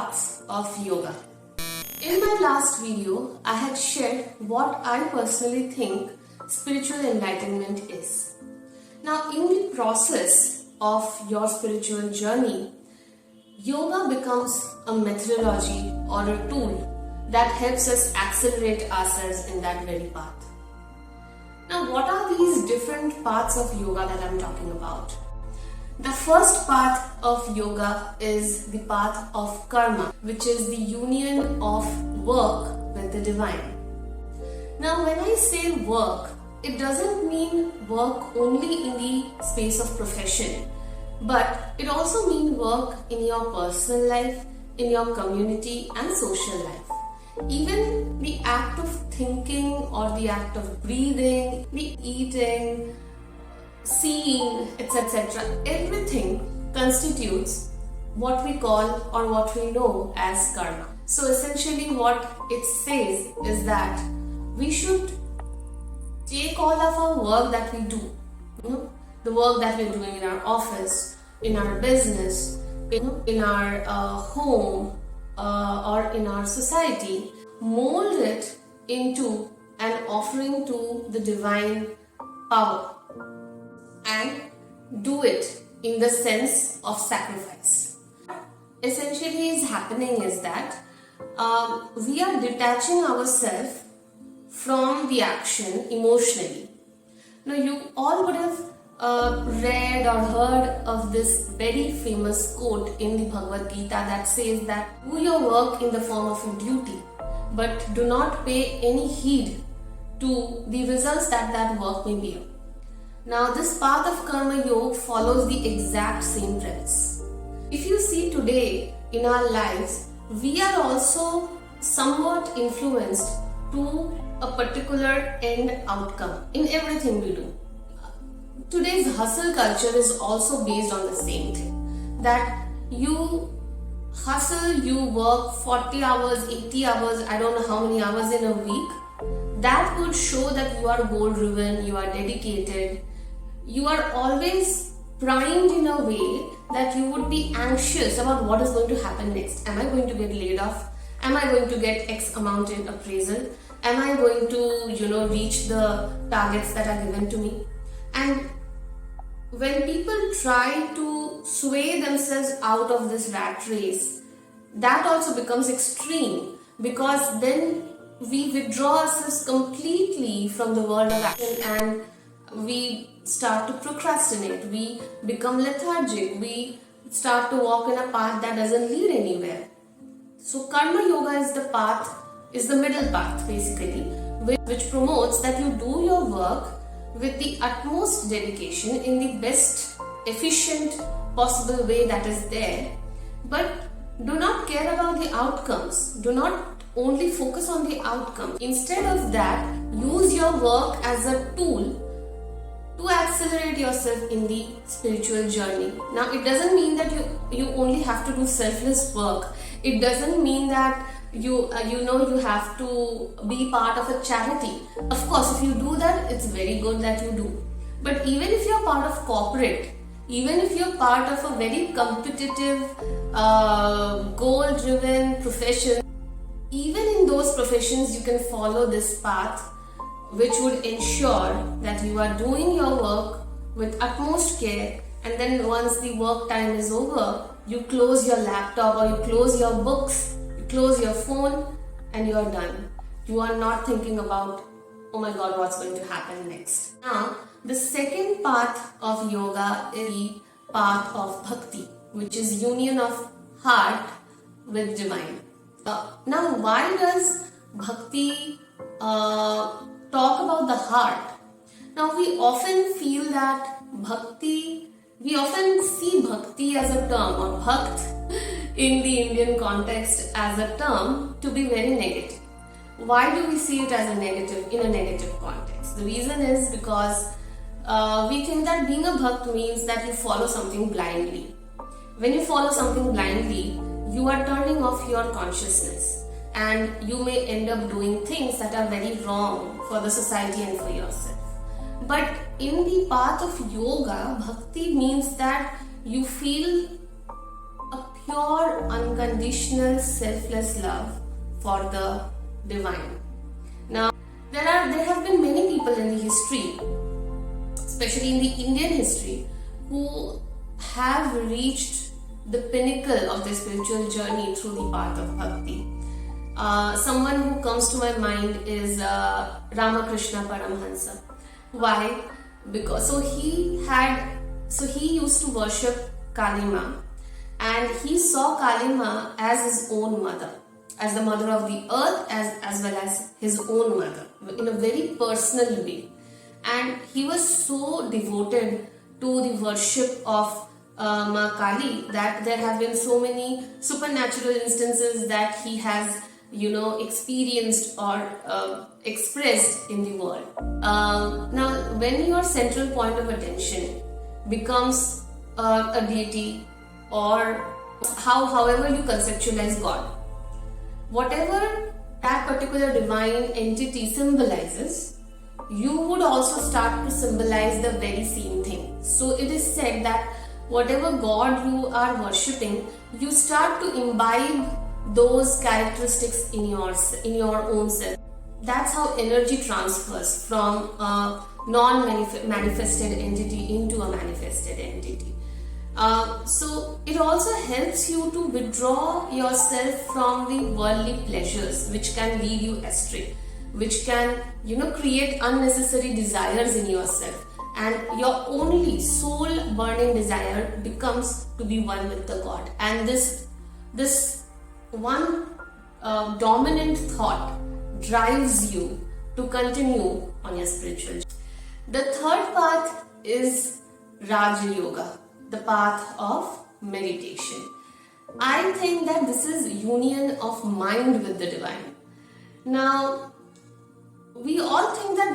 paths of yoga. In my last video, I had shared what I personally think spiritual enlightenment is. Now, in the process of your spiritual journey, yoga becomes a methodology or a tool that helps us accelerate ourselves in that very path. Now, what are these different paths of yoga that I'm talking about? The first path of yoga is the path of karma, which is the union of work with the divine. Now, when I say work, it doesn't mean work only in the space of profession, but it also means work in your personal life, in your community and social life. Even the act of thinking or the act of breathing, the eating, seeing, etc., everything constitutes what we call or what we know as karma. So essentially what it says is that we should take all of our work that we do, the work that we're doing in our office, in our business, in our home or in our society, mold it into an offering to the divine power and do it in the sense of sacrifice. Essentially is happening is that we are detaching ourselves from the action emotionally. Now you all would have read or heard of this very famous quote in the Bhagavad Gita that says that do your work in the form of a duty, but do not pay any heed to the results that work may bear. Now this path of karma yoga follows the exact same premise. If you see today in our lives, we are also somewhat influenced to a particular end outcome in everything we do. Today's hustle culture is also based on the same thing, that you hustle, you work 40 hours, 80 hours, I don't know how many hours in a week. That would show that you are goal driven, you are dedicated, you are always primed in a way that you would be anxious about what is going to happen next. Am I going to get laid off? Am I going to get X amount in appraisal? Am I going to, reach the targets that are given to me? And when people try to sway themselves out of this rat race, that also becomes extreme, because then we withdraw ourselves completely from the world of action and we start to procrastinate, we become lethargic, we start to walk in a path that doesn't lead anywhere. So karma yoga is the middle path basically, which promotes that you do your work with the utmost dedication in the best efficient possible way that is there, but do not care about the outcomes. Do not only focus on the outcome. Instead of that, use your work as a tool to accelerate yourself in the spiritual journey. Now, it doesn't mean that you only have to do selfless work. It doesn't mean that you have to be part of a charity. Of course, if you do that, it's very good that you do. But even if you're part of corporate, even if you're part of a very competitive, goal-driven profession, even in those professions, you can follow this path, which would ensure that you are doing your work with utmost care, and then once the work time is over, you close your laptop or you close your books, you close your phone, and you are done. You are not thinking about, oh my god, what's going to happen next. Now, the second path of yoga is the path of bhakti, which is union of heart with divine. Now, why does bhakti talk about the heart? Now, we often feel that we often see bhakti as a term, or bhakt in the Indian context as a term, to be very negative. Why do we see it as a negative, in a negative context? The reason is because we think that being a bhakt means that you follow something blindly. When you follow something blindly, you are turning off your consciousness and you may end up doing things that are very wrong for the society and for yourself. But in the path of yoga, bhakti means that you feel a pure, unconditional, selfless love for the divine. Now, there have been many people in the history, especially in the Indian history, who have reached the pinnacle of their spiritual journey through the path of bhakti. Someone who comes to my mind is Ramakrishna Paramhansa. Why? Because he used to worship Kalima, and he saw Kalima as his own mother, as the mother of the earth, as well as his own mother, in a very personal way. And he was so devoted to the worship of Ma Kali that there have been so many supernatural instances that he has experienced or expressed in the world. Now, when your central point of attention becomes a deity, or however you conceptualize God, whatever that particular divine entity symbolizes, you would also start to symbolize the very same thing. So it is said that whatever God you are worshipping, you start to imbibe those characteristics in your own self. That's how energy transfers from a non-manifested entity into a manifested entity. So it also helps you to withdraw yourself from the worldly pleasures which can lead you astray, which can create unnecessary desires in yourself, and your only soul burning desire becomes to be one with the God. And this one dominant thought drives you to continue on your spiritual journey. The third path is Raja Yoga, the path of meditation. I think that this is union of mind with the divine. Now, we all think that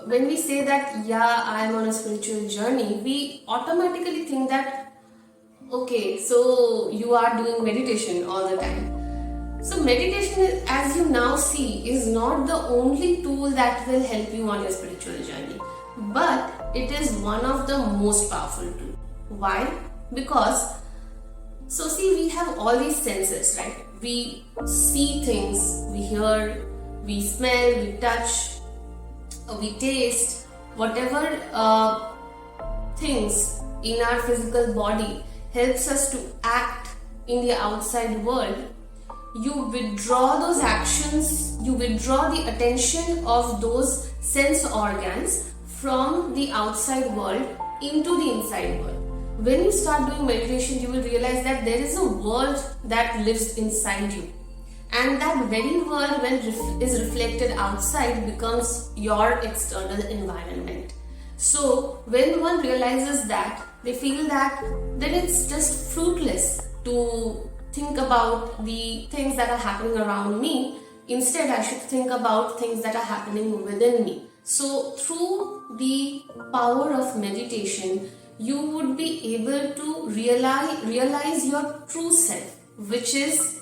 when we say that, yeah, I am on a spiritual journey, we automatically think that, okay, so you are doing meditation all the time. So meditation, as you now see, is not the only tool that will help you on your spiritual journey, but it is one of the most powerful tools. Why? Because, so see, we have all these senses, right? We see things, we hear, we smell, we touch, we taste, whatever things in our physical body helps us to act in the outside world. You withdraw those actions, you withdraw the attention of those sense organs from the outside world into the inside world. When you start doing meditation, you will realize that there is a world that lives inside you. And that very world, when is reflected outside, becomes your external environment. So when one realizes that, they feel that then it's just fruitless to think about the things that are happening around me. Instead, I should think about things that are happening within me. So through the power of meditation, you would be able to realize your true self, which is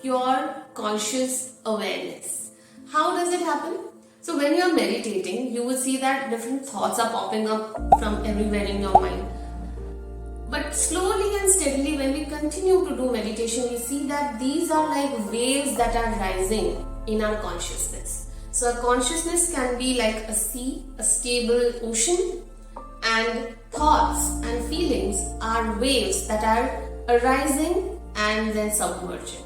pure conscious awareness. How does it happen? So when you are meditating, you will see that different thoughts are popping up from everywhere in your mind. But slowly and steadily, when we continue to do meditation, we see that these are like waves that are rising in our consciousness. So our consciousness can be like a sea, a stable ocean, and thoughts and feelings are waves that are arising and then submerging.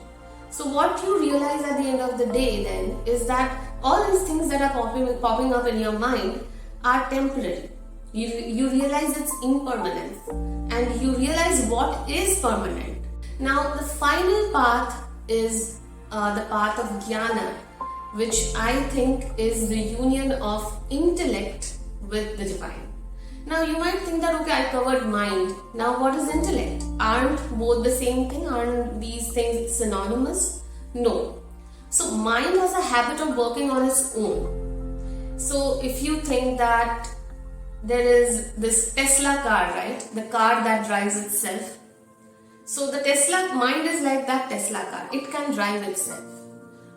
So what you realize at the end of the day then is that all these things that are popping up in your mind are temporary. You realize its impermanence, and you realize what is permanent. Now the final path is the path of gyana, which I think is the union of intellect with the divine. Now you might think that, okay, I covered mind. Now what is intellect? Aren't both the same thing? Aren't these things synonymous? No. So mind has a habit of working on its own. So if you think that there is this Tesla car, right? The car that drives itself. So the Tesla mind is like that Tesla car. It can drive itself.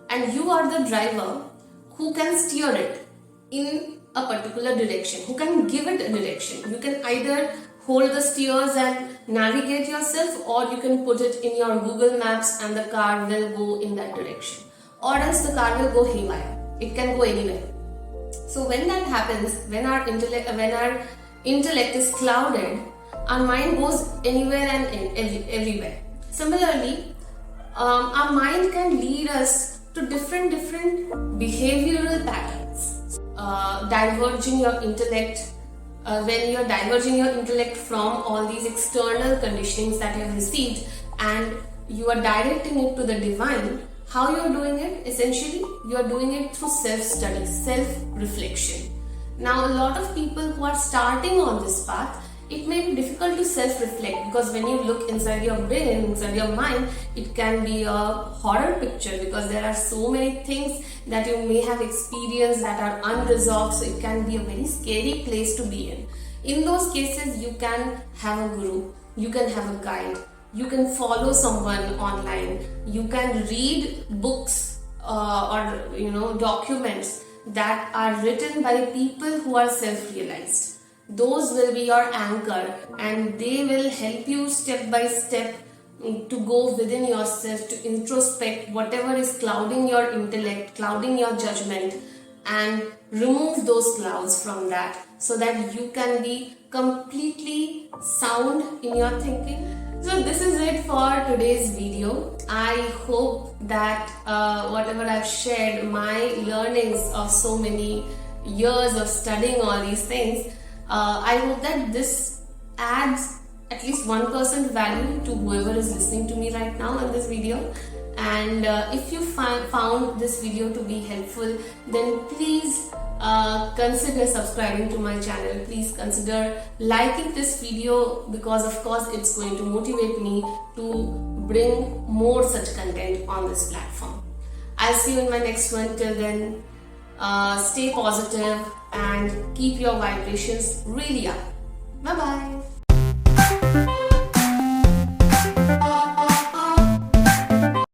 And you are the driver who can steer it in a particular direction, who can give it a direction. You can either hold the steers and navigate yourself, or you can put it in your Google Maps and the car will go in that direction, or else the car will go haywire. It can go anywhere. So when that happens, when our intellect is clouded, our mind goes anywhere and everywhere. Similarly, our mind can lead us to different behavioral patterns. Diverging your intellect, when you're diverging your intellect from all these external conditionings that you have received and you are directing it to the divine, how you're doing it? Essentially, you're doing it through self-study, self-reflection. Now, a lot of people who are starting on this path, it may be difficult to self-reflect, because when you look inside your brain, inside your mind, it can be a horror picture, because there are so many things that you may have experienced that are unresolved. So it can be a very scary place to be in. In those cases, you can have a guru, you can have a guide, you can follow someone online, you can read books or documents that are written by people who are self-realized. Those will be your anchor, and they will help you step by step to go within yourself, to introspect whatever is clouding your intellect, clouding your judgment, and remove those clouds from that, so that you can be completely sound in your thinking. So this is it for today's video. I hope that whatever I've shared, my learnings of so many years of studying all these things, I hope that this adds at least 1% value to whoever is listening to me right now in this video. And if you found this video to be helpful, then please consider subscribing to my channel. Please consider liking this video, because of course it's going to motivate me to bring more such content on this platform. I'll see you in my next one. Till then, stay positive and keep your vibrations really up. Bye bye.